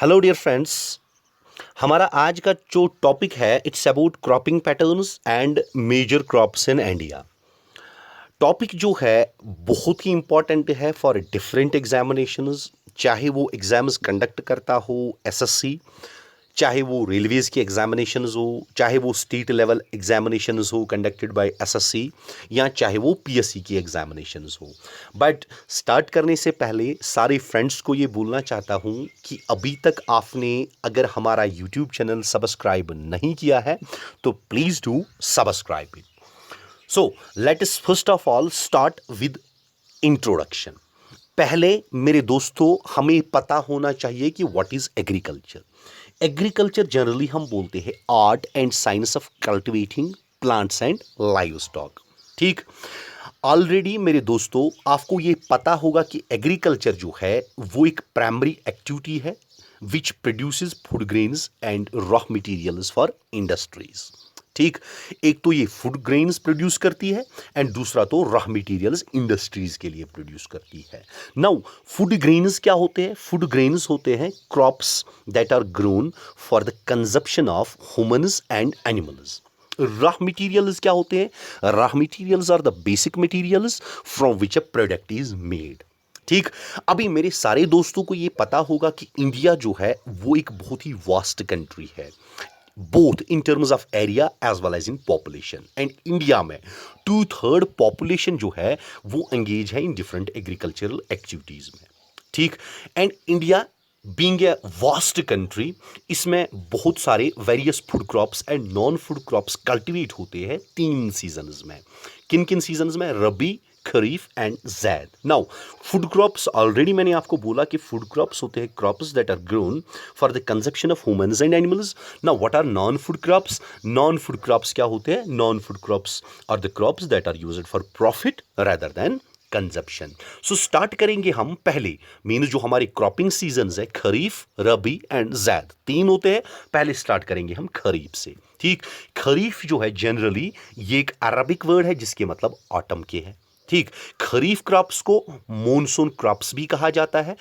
Hello dear friends. हमारा आज का जो टॉपिक है it's about cropping patterns and major crops in India. Topic जो है बहुत ही इंपॉर्टेंट है फॉर डिफरेंट एग्जामिनेशंस, चाहे वो एग्जाम्स कंडक्ट करता हो एसएससी, चाहे वो रेलवेज की एग्जामिनेशंस हो, चाहे वो स्टेट लेवल एग्जामिनेशंस हो कंडक्टेड बाय एसएससी, या चाहे वो पीएससी की एग्जामिनेशंस हो। बट स्टार्ट करने से पहले सारे फ्रेंड्स को ये बोलना चाहता हूँ कि अभी तक आपने अगर हमारा यूट्यूब चैनल सब्सक्राइब नहीं किया है तो please do subscribe it. So let us first of all start with introduction. पहले मेरे दोस्तों हमें पता होना चाहिए कि what is agriculture. Agriculture generally हम बोलते हैं art and science of cultivating plants and live stock. ठीक, ऑलरेडी मेरे दोस्तों आपको ये पता होगा कि एग्रीकल्चर जो है वो एक प्राइमरी एक्टिविटी है which produces food grains and raw materials for industries. ठीक, एक तो ये फूड ग्रेन्स प्रोड्यूस करती है एंड दूसरा तो रॉ मटेरियल्स इंडस्ट्रीज के लिए प्रोड्यूस करती है। नाउ फूड ग्रेन्स क्या होते हैं? फूड ग्रेन्स होते हैं crops that are grown for the consumption of humans and animals. Raw materials क्या होते हैं? Raw materials are the basic materials from which a product is made. ठीक, अभी मेरे सारे दोस्तों को ये पता होगा कि इंडिया जो है वो एक बहुत ही वास्ट कंट्री है, both in terms of area as well as in population. And India में 2/3 पॉपुलेशन जो है वो एंगेज है इन डिफरेंट एग्रीकल्चरल एक्टिविटीज में। ठीक, and India being a vast country, इसमें बहुत सारे various food crops and non food crops cultivate होते हैं 3 सीजन्स में। किन किन सीजन्स में? Rabi, kharif and zaid. Now food crops, already मैंने आपको बोला कि फूड क्रॉप्स होते हैं crops that are grown for the consumption of humans and animals. Now what are non food crops? Non food crops क्या होते हैं? Non food crops are the crops that are used for profit rather than consumption. So start करेंगे हम पहले, mean जो हमारे cropping seasons है खरीफ, रबी and Zaid, 3 होते हैं। पहले स्टार्ट करेंगे हम खरीफ से। ठीक, खरीफ जो है जनरली ये एक अरबिक वर्ड है जिसके मतलब ऑटम के है। ठीक, खरीफ क्रॉप्स को मॉनसून क्रॉप्स भी कहा जाता है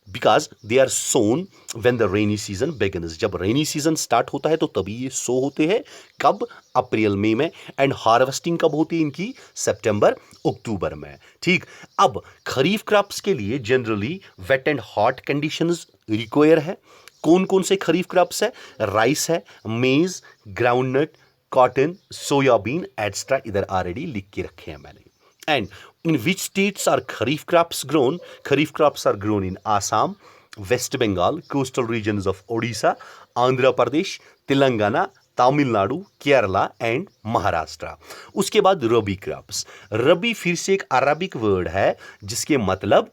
because they are sown when the rainy season begins. जब रेनी सीजन स्टार्ट होता है तो तभी ये सो होते हैं। कब? अप्रैल मई में। एंड हार्वेस्टिंग कब होती है इनकी? सितंबर अक्टूबर में। ठीक, अब खरीफ क्रॉप्स के लिए generally wet and hot conditions require है। कौन कौन से खरीफ क्रॉप्स है? राइस है, मेज, ग्राउंडनट, कॉटन, सोयाबीन एट्सट्रा, इधर ऑलरेडी लिख के रखे हैं मैंने। And in which states are kharif crops grown? Kharif crops are grown in Assam, West Bengal, coastal regions of Odisha, Andhra Pradesh, Telangana, Tamil Nadu, Kerala and Maharashtra. उसके बाद रबी क्रॉप्स। रबी फिर से एक अरबिक वर्ड है जिसके मतलब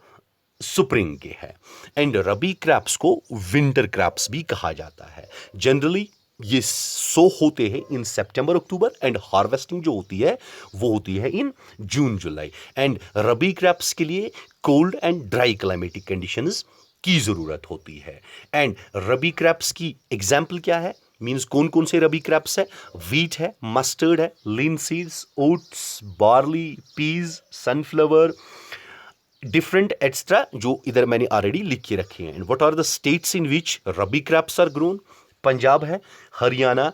स्प्रिंग के है। एंड रबी क्रॉप्स को विंटर क्रॉप्स भी कहा जाता है। जनरली ये सो होते हैं इन सितंबर अक्टूबर एंड हार्वेस्टिंग जो होती है वो होती है इन जून जुलाई। एंड रबी क्रॉप्स के लिए cold and dry climatic conditions की जरूरत होती है। एंड रबी क्रॉप्स की एग्जाम्पल क्या है? मीन्स कौन कौन से रबी क्रॉप्स है? व्हीट है, मस्टर्ड है, linseeds, oats, barley, peas, sunflower, different extra जो इधर मैंने ऑलरेडी लिख के रखे हैं। And what are the states in which rabi crops are grown? Punjab है, हरियाणा,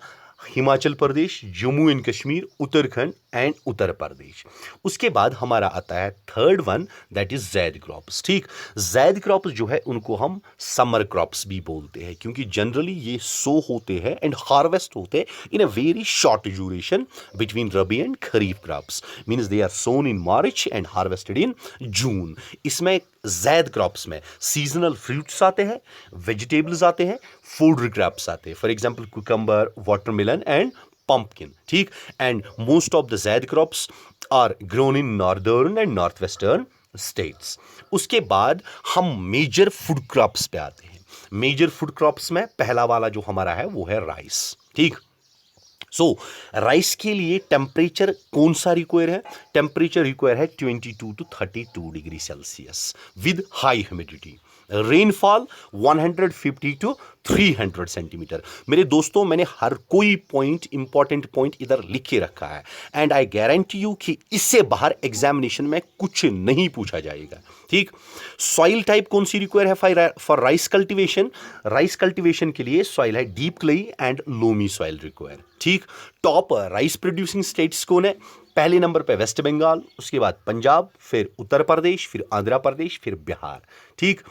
हिमाचल प्रदेश, जम्मू एंड कश्मीर, उत्तराखंड एंड उत्तर प्रदेश। उसके बाद हमारा आता है third one that is Zaid crops. ठीक, जैद क्रॉप्स जो है उनको हम समर क्रॉप्स भी बोलते हैं क्योंकि जनरली ये सो होते हैं एंड हार्वेस्ट होते हैं in a very short duration between rabi and kharif crops. Means they are sown in March and harvested in June. इसमें जैद क्रॉप्स में सीजनल फ्रूट्स आते हैं, वेजिटेबल्स आते हैं, फूड क्रॉप्स आते हैं, for example cucumber, watermelon and pumpkin. ठीक, and most of the zaid crops are grown in northern and north western states. उसके बाद हम मेजर फूड क्रॉप्स पे आते हैं। मेजर फूड क्रॉप्स में पहला वाला जो हमारा है वो है राइस। ठीक, सो राइस के लिए टेम्परेचर कौन सा रिक्वायर है? टेम्परेचर रिक्वायर है 22 to 32 degree Celsius with high humidity. Rainfall 150 to 300 centimetre. मेरे दोस्तों, मैंने हर कोई पॉइंट, इंपॉर्टेंट पॉइंट इधर लिख के रखा है एंड आई गारंटी यू कि इससे बाहर एग्जामिनेशन में कुछ नहीं पूछा जाएगा। ठीक। सॉइल टाइप कौन सी रिक्वायर है for rice cultivation? Rice cultivation के लिए सॉइल है deep clay and loamy soil require. ठीक। टॉप राइस प्रोड्यूसिंग स्टेट्स कौन है? पहले नंबर पे वेस्ट बंगाल, उसके बाद पंजाब, फिर उत्तर प्रदेश, फिर आंध्र प्रदेश, फिर बिहार। ठीक।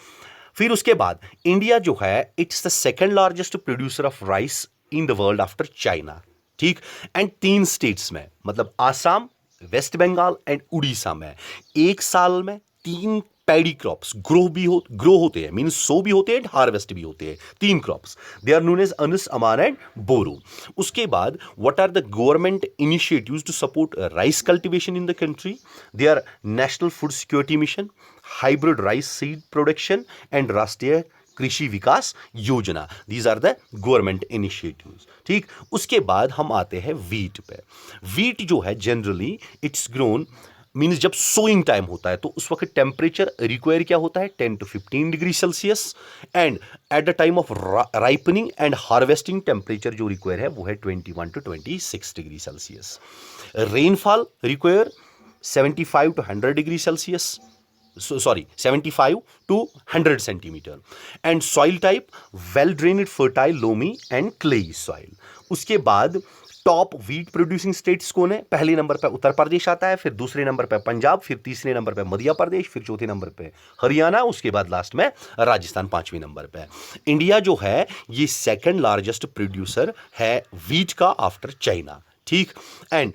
फिर उसके बाद इंडिया जो है, it's the second largest producer of rice in the world after China. ठीक। एंड 3 स्टेट्स में, मतलब आसाम, वेस्ट बंगाल एंड उड़ीसा में एक साल में 3 पैडी क्रॉप्स ग्रो होते हैं, मींस सो भी होते हैं, हार्वेस्ट भी होते हैं। 3 crops, they are known as aus, aman and boro. उसके बाद what are the government initiatives to support rice cultivation in the country? They are national food security mission, hybrid rice seed production and Rashtriya Krishi Vikas Yojana. These are the government initiatives. ठीक। उसके बाद हम आते हैं wheat पे। Wheat जो है जनरली इट्स ग्रोन, मीन्स जब सोइंग टाइम होता है तो उस वक्त टेम्परेचर रिक्वायर क्या होता है? 10 to 15 degree Celsius. And at the time of ripening and harvesting temperature जो रिक्वायर है वो है 21 to 26 degree Celsius. Rainfall require 75 to 100 degree Celsius, 75 to 100 centimetre. And soil type well drained fertile loamy and clayey soil. उसके बाद top wheat producing states कौन है? पहले number पे उत्तर प्रदेश आता है, फिर दूसरे नंबर पे पंजाब, फिर तीसरे नंबर पे मध्य प्रदेश, फिर चौथे नंबर पे हरियाणा, उसके बाद लास्ट में राजस्थान 5वें नंबर पे। इंडिया जो है ये सेकंड लार्जेस्ट प्रोड्यूसर है वीट का आफ्टर चाइना। ठीक। एंड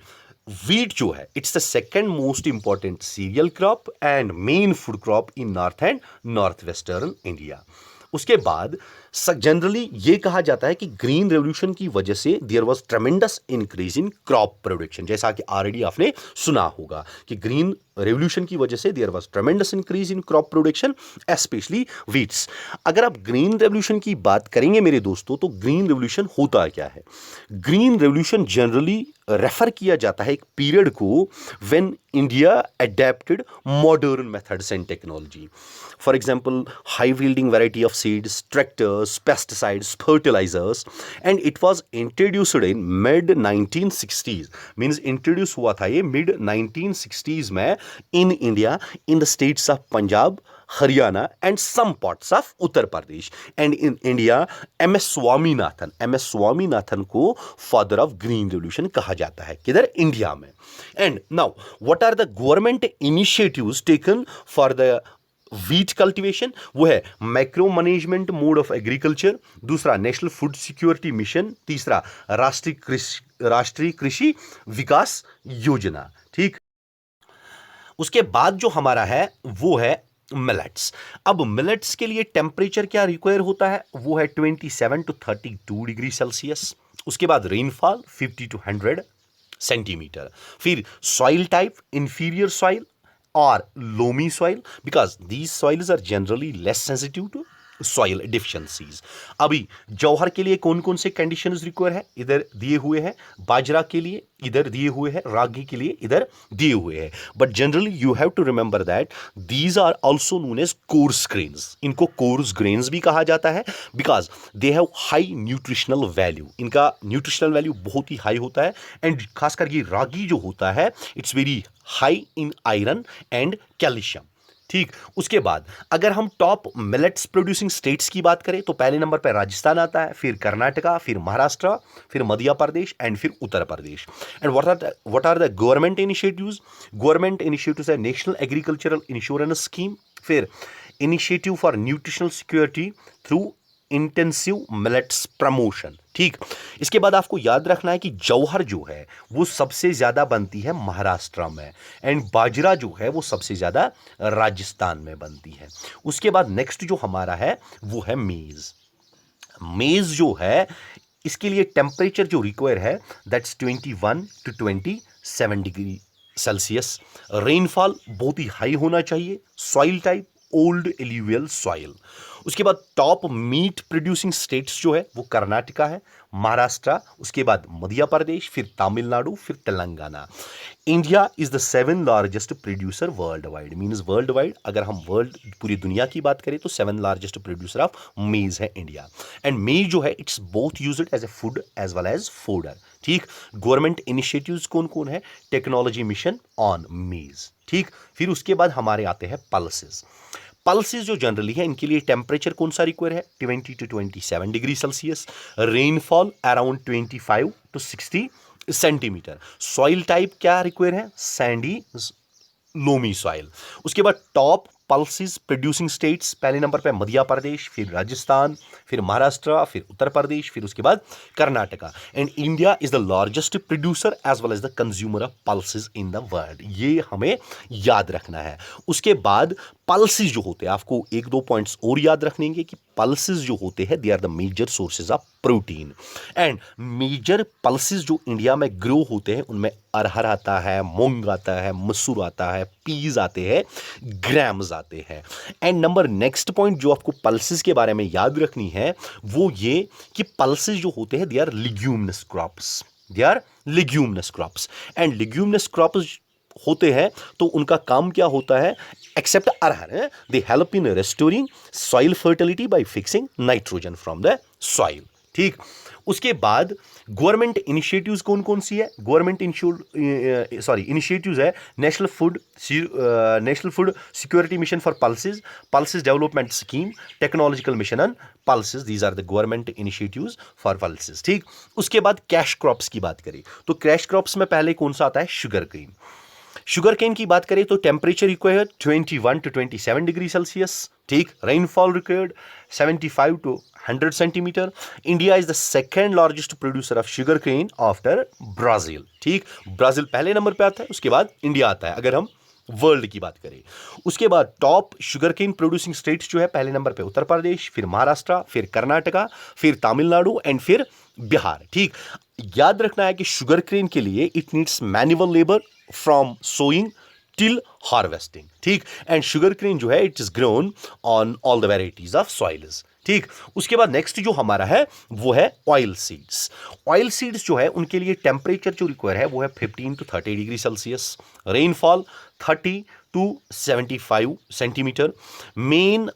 वीट जो है it's the second most important cereal crop and main food crop in north and north western India. उसके बाद जनरली ये कहा जाता है कि ग्रीन रेवोल्यूशन की वजह से there was tremendous increase in crop production. जैसा कि ऑलरेडी आपने सुना होगा कि ग्रीन रेवोल्यूशन की वजह से there was tremendous increase in crop production, especially wheats. अगर आप ग्रीन रेवोल्यूशन की बात करेंगे मेरे दोस्तों, तो ग्रीन रेवोल्यूशन होता क्या है? ग्रीन रेवोल्यूशन जनरली रेफर किया जाता है एक पीरियड को when India adapted modern methods and technology. For example high yielding variety of seeds, tractors, pesticides, fertilizers, and it was introduced in mid 1960s। Means introduce हुआ था ये mid 1960s में in India, in the states of Punjab, Haryana and some parts of Uttar Pradesh. And in India M S Swaminathan को father of green revolution कहा जाता है। किधर? India में। And now what are the government initiatives taken for the wheat cultivation? वो है micro management mode of agriculture, दूसरा national food security mission, तीसरा राष्ट्रीय कृषि विकास योजना। ठीक। उसके बाद जो हमारा है वो है मिलेट्स। अब मिलेट्स के लिए टेम्परेचर क्या रिक्वायर होता है? वो है 27 to 32 डिग्री सेल्सियस। उसके बाद रेनफॉल 50 to 100 सेंटीमीटर। फिर soil type inferior soil or loamy soil, because these soils are generally less sensitive to soil deficiencies. अभी जौहर के लिए कौन कौन से कंडीशंस रिक्वायर है? इधर दिए हुए हैं। बाजरा के लिए इधर दिए हुए हैं, रागी के लिए इधर दिए हुए हैं। But generally you have to remember that these are also known as coarse grains. इनको कोर्स ग्रेन्स भी कहा जाता है because they have high nutritional value. इनका न्यूट्रिशनल वैल्यू बहुत ही हाई होता है। एंड खासकर ये रागी जो होता है it's very high in iron and calcium. ठीक। उसके बाद अगर हम टॉप मिलेट्स प्रोड्यूसिंग स्टेट्स की बात करें तो पहले नंबर पर राजस्थान आता है, फिर कर्नाटका, फिर महाराष्ट्र, फिर मध्य प्रदेश एंड फिर Uttar Pradesh. And what are the government initiatives? Government initiatives है नेशनल एग्रीकल्चरल इंश्योरेंस स्कीम, फिर initiative for nutritional security through intensive millets promotion. ठीक। इसके बाद आपको याद रखना है कि जौहर जो है वो सबसे ज्यादा बनती है महाराष्ट्र में एंड बाजरा जो है वो सबसे ज्यादा राजस्थान में बनती है। उसके बाद नेक्स्ट जो हमारा है वो है मेज। मेज जो है इसके लिए टेम्परेचर जो रिक्वायर है that's 21 to 27 degree Celsius. Rainfall बहुत ही हाई होना चाहिए। Soil type old alluvial soil. उसके बाद टॉप मीट प्रोड्यूसिंग स्टेट्स जो है वो कर्नाटका है, महाराष्ट्र, उसके बाद मध्य प्रदेश, फिर तमिलनाडु, फिर Telangana. India is the 7th largest producer world wide, means world wide अगर हम वर्ल्ड पूरी दुनिया की बात करें तो 7th लार्जेस्ट प्रोड्यूसर ऑफ मेज है इंडिया। एंड मेज जो है it's both used as a food as well as fodder. ठीक, गवर्नमेंट इनिशिएटिव्स कौन कौन है? टेक्नोलॉजी मिशन ऑन मेज। ठीक, फिर उसके बाद हमारे आते हैं पल्सेस। पल्सेस जो जनरली है इनके लिए टेम्परेचर कौन सा रिक्वायर है? 20 to 27 degree Celsius, rainfall around 25 to 60 centimetre. Soil type क्या रिक्वायर है? Sandy loamy soil. उसके बाद टॉप पल्सेस प्रोड्यूसिंग स्टेट्स, पहले नंबर पे मध्य प्रदेश, फिर राजस्थान, फिर महाराष्ट्र, फिर उत्तर प्रदेश, फिर उसके बाद Karnataka. And India is the largest producer as well as the consumer of pulses in the world. ये हमें याद रखना है। उसके बाद पल्सेस जो होते हैं, आपको एक दो पॉइंट्स और याद रखनेंगे कि पल्सेस जो होते हैं they are the major sources of protein. And major pulses जो इंडिया में ग्रो होते हैं उनमें अरहर आता है, मूंग आता है, मसूर आता है, पीज आते हैं, ग्राम्स आते हैं। एंड नंबर नेक्स्ट पॉइंट जो आपको पल्सेस के बारे में याद रखनी है वो ये कि पल्सेस जो होते हैं they are leguminous crops, they are leguminous crops. And leguminous crops होते हैं तो उनका काम क्या होता है? Except arhar, they help in restoring soil fertility by fixing nitrogen from the soil. ठीक, उसके बाद गवर्नमेंट इनिशिएटिव्स कौन कौन सी है? गवर्नमेंट इनिशिएटिव्स है national food security mission for pulses, pulses development scheme, technological mission on pulses. These are the government initiatives for pulses. ठीक, उसके बाद कैश क्रॉप्स की बात करें तो कैश क्रॉप्स में पहले कौन सा आता है? Sugar cane. शुगर केन की बात करें तो temperature required 21 to 27 degree Celsius. ठीक, rainfall required 75 to 100 centimetre. India is the second largest producer of sugar cane after Brazil. ठीक, ब्राजील पहले नंबर पे आता है, उसके बाद इंडिया आता है अगर हम वर्ल्ड की बात करें। उसके बाद top sugar cane producing states जो है पहले नंबर पे उत्तर प्रदेश, फिर महाराष्ट्र, फिर कर्नाटका, फिर तमिलनाडु एंड फिर बिहार। ठीक, याद रखना है कि शुगर केन के लिए it needs manual labour from sowing till harvesting. ठीक, एंड शुगर केन जो है it is grown on all the varieties of soils. ठीक, उसके बाद नेक्स्ट जो हमारा है वो है ऑयल सीड्स। ऑयल सीड्स जो है उनके लिए टेम्परेचर जो रिक्वायर है वो है 15 to 30 degree Celsius, rainfall 30 to 75 centimetre. Main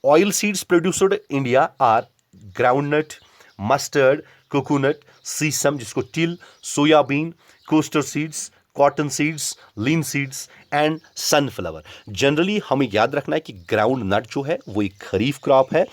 oil seeds produced India are groundnut, mustard, coconut, sesame जिसको til, soybean, castor seeds, cotton seeds, linseeds and sunflower. Generally हमें याद रखना है कि ग्राउंड नट जो है वो एक खरीफ क्रॉप है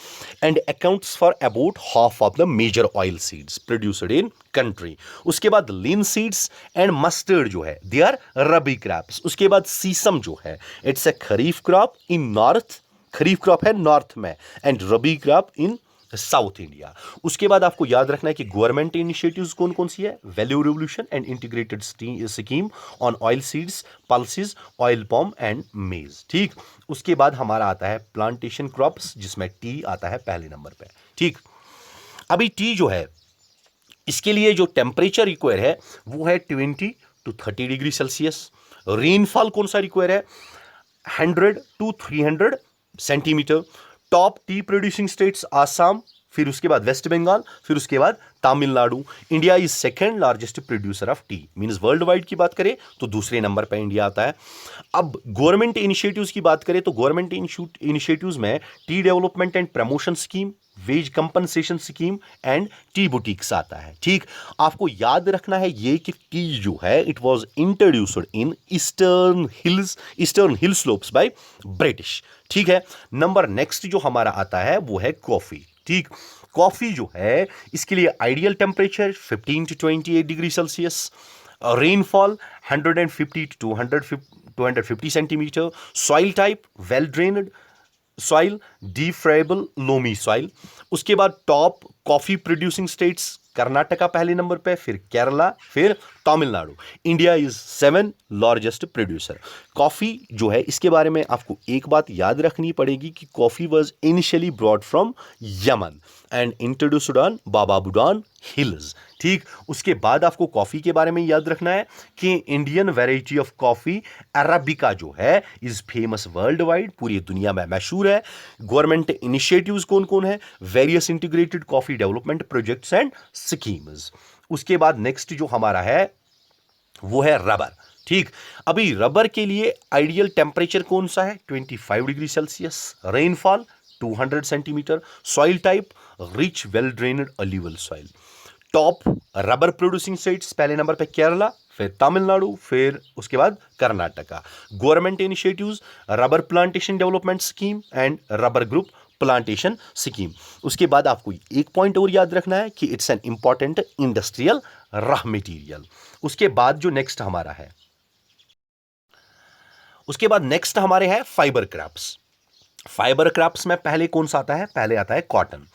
and accounts for about half of the major oil seeds produced in country. उसके बाद लीन सीड्स एंड मस्टर्ड जो है दे आर रबी क्रॉप्स। उसके बाद सीसम जो है it's a kharif crop in north, kharif crop है नॉर्थ में and rabi crop in south India. उसके बाद आपको याद रखना है कि गवर्नमेंट इनिशिएटिव्स कौन कौन सी है? Value revolution and integrated scheme on oil seeds, pulses, oil पॉम and मेज। ठीक, उसके बाद हमारा आता है प्लांटेशन क्रॉप्स जिसमें टी आता है पहले नंबर पे। ठीक, अभी टी जो है इसके लिए जो टेम्परेचर रिक्वायर है वो है 20 to 30 डिग्री सेल्सियस। रेनफॉल कौन सा रिक्वायर है? 100 to 300 centimetre. Top T producing states Assam, फिर उसके बाद वेस्ट बंगाल, फिर उसके बाद Tamil Nadu. India is second largest producer of T, means world wide की बात करें तो दूसरे नंबर पर इंडिया आता है। अब गवर्नमेंट इनिशिएटिव्स की बात करें तो गवर्नमेंट इनिशिएटिव्स में tea development and promotion scheme, wage compensation scheme and tea boutiques आता है। ठीक, आपको याद रखना है ये कि टी जो है it was introduced in eastern hill slopes by British. ठीक है, नंबर नेक्स्ट जो हमारा आता है वो है कॉफी। ठीक, कॉफी जो है इसके लिए ideal temperature 15 to 28 degree Celsius, rainfall 150 to 250 centimetre, soil type well drained soil, deep friable loamy soil. उसके बाद top coffee producing states Karnataka पहले नंबर पे, फिर केरला, फिर Tamil Nadu. India is 7th largest producer. Coffee जो है इसके बारे में आपको एक बात याद रखनी पड़ेगी कि coffee was initially brought from Yemen and introduced on Baba Budan hills. ठीक, उसके बाद आपको कॉफ़ी के बारे में याद रखना है कि Indian variety of coffee arabica जो है इज़ फेमस वर्ल्ड वाइड, पूरी दुनिया में मशहूर है। गवर्नमेंट इनिशिएटिव्स कौन कौन है? Various integrated coffee development projects and schemes. उसके बाद नेक्स्ट जो हमारा है वो है रबर। ठीक, अभी रबर के लिए आइडियल टेम्परेचर कौन सा है? 25 degree Celsius, rainfall 200 centimetre, soil type rich well drained alluvial soil. Top rubber producing states, पहले नंबर पे केरला, फिर तमिलनाडु, फिर उसके बाद Karnataka. Government initiatives rubber plantation development scheme and rubber group plantation scheme. उसके बाद आपको एक पॉइंट और याद रखना है कि it's an important industrial raw material. उसके बाद जो नेक्स्ट हमारा है, उसके बाद नेक्स्ट हमारे है फाइबर क्रॉप्स। फाइबर क्रॉप्स में पहले कौन सा आता है? पहले आता है cotton.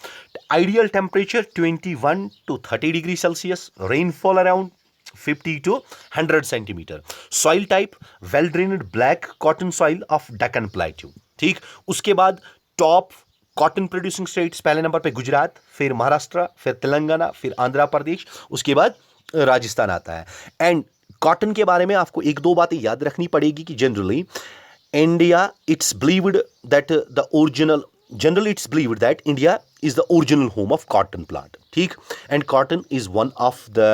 Ideal temperature 21 to 30 degree Celsius, rainfall around 50 to 100 centimetre, soil type well drained black cotton soil of Deccan plateau. ठीक, उसके बाद टॉप कॉटन प्रोड्यूसिंग स्टेट्स, पहले नंबर पे गुजरात, फिर महाराष्ट्र, फिर तेलंगाना, फिर आंध्र प्रदेश, उसके बाद राजस्थान आता है। एंड कॉटन के बारे में आपको एक दो बातें याद रखनी पड़ेगी कि generally India, it's believed that generally it's believed that India is the original home of cotton plant. ठीक, and cotton is one of the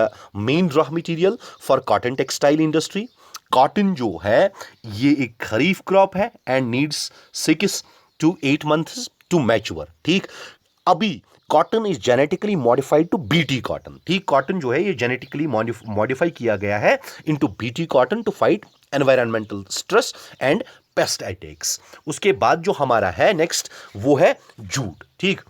main raw material for cotton textile industry. Cotton जो है ये एक kharif crop है and needs 6 to 8 months to mature. ठीक, अभी cotton is genetically modified to BT cotton. ठीक, cotton जो है ये जेनेटिकली मॉडिफाई किया गया है into BT cotton to fight environmental stress and pest attacks. उसके बाद जो हमारा है नेक्स्ट वो है जूट। ठीक,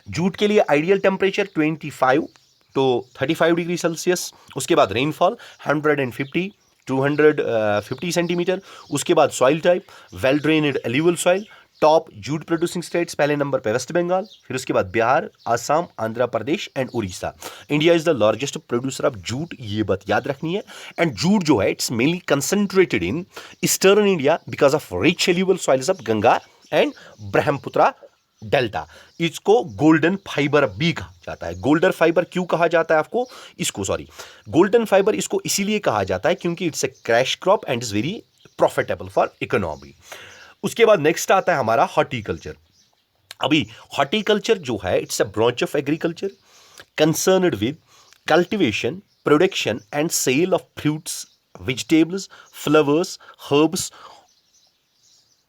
जूट के लिए ideal temperature 25 to 35 degree Celsius, उसके बाद रेनफॉल 150 250 सेंटीमीटर, उसके बाद soil type well drained alluvial soil. Top jute producing states, पहले नंबर पे वेस्ट बंगाल, फिर उसके बाद Bihar, Assam, Andhra Pradesh and Orissa. India is the largest producer of jute, ये बात याद रखनी है। एंड जूट जो है it's mainly concentrated in eastern India because of rich alluvial soils of Ganga and Brahmaputra delta. इसको गोल्डन फाइबर भी कहा जाता है। गोल्डन फाइबर क्यों कहा जाता है आपको? गोल्डन फाइबर इसको इसीलिए कहा जाता है क्योंकि it's a crash crop and is very profitable for economy. उसके बाद नेक्स्ट आता है हमारा हॉर्टिकल्चर। अभी हॉर्टिकल्चर जो है it's a branch of agriculture concerned with cultivation, production and sale of fruits, vegetables, flowers, herbs,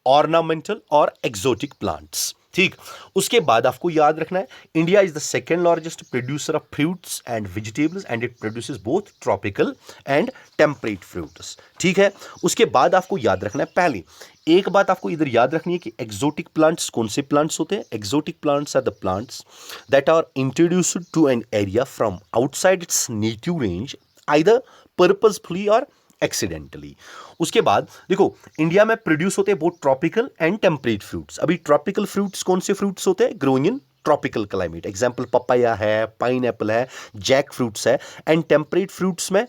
ornamental और एक्सोटिक प्लांट्स। ठीक, उसके बाद आपको याद रखना है India is the second largest producer of fruits and vegetables and it produces both tropical and temperate fruits. ठीक है, उसके बाद आपको याद रखना है, पहले एक बात आपको इधर याद रखनी है कि एक्सोटिक प्लांट्स कौन से प्लांट्स होते हैं? Exotic plants are the plants that are introduced to an area from outside its native range either purposefully or accidentally. उसके बाद देखो इंडिया में प्रोड्यूस होते हैं both tropical and temperate fruits. अभी ट्रॉपिकल फ्रूट्स कौन से फ्रूट्स होते हैं? Growing in tropical climate, example papaya है, पाइन एप्पल है, जैक फ्रूट्स है। एंड टेम्परेट फ्रूट्स में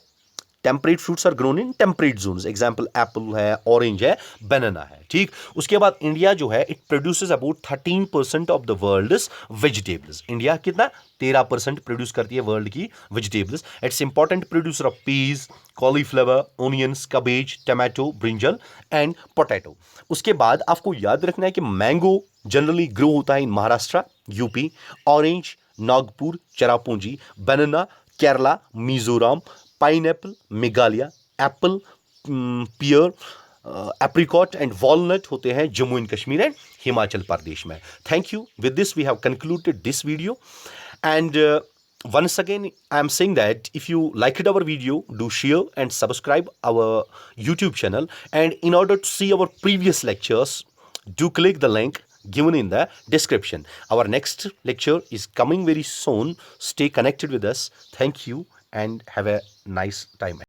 temperate fruits are grown in temperate zones, example Apple है, ऑरेंज है, बनाना है। ठीक, उसके बाद इंडिया जो है it produces about 13% of the world's vegetables. India कितना? 13% प्रोड्यूस करती है वर्ल्ड की vegetables. It's important producer of peas, cauliflower, onions, cabbage, tomato, brinjal and potato. उसके बाद आपको याद रखना है कि मैंगो जनरली ग्रो होता है in Maharashtra, UP, orange Nagpur, Cherrapunji, banana Kerala, Mizoram, pineapple Meghalaya, apple, pear, apricot and walnut होते हैं जम्मू एंड कश्मीर एंड हिमाचल प्रदेश में। Thank you. With this we have concluded this video and once again I am saying that if you liked our video, do share and subscribe our YouTube channel, and in order to see our previous lectures, do click the link given in the description. Our next lecture is coming very soon. Stay connected with us. Thank you and have a nice time.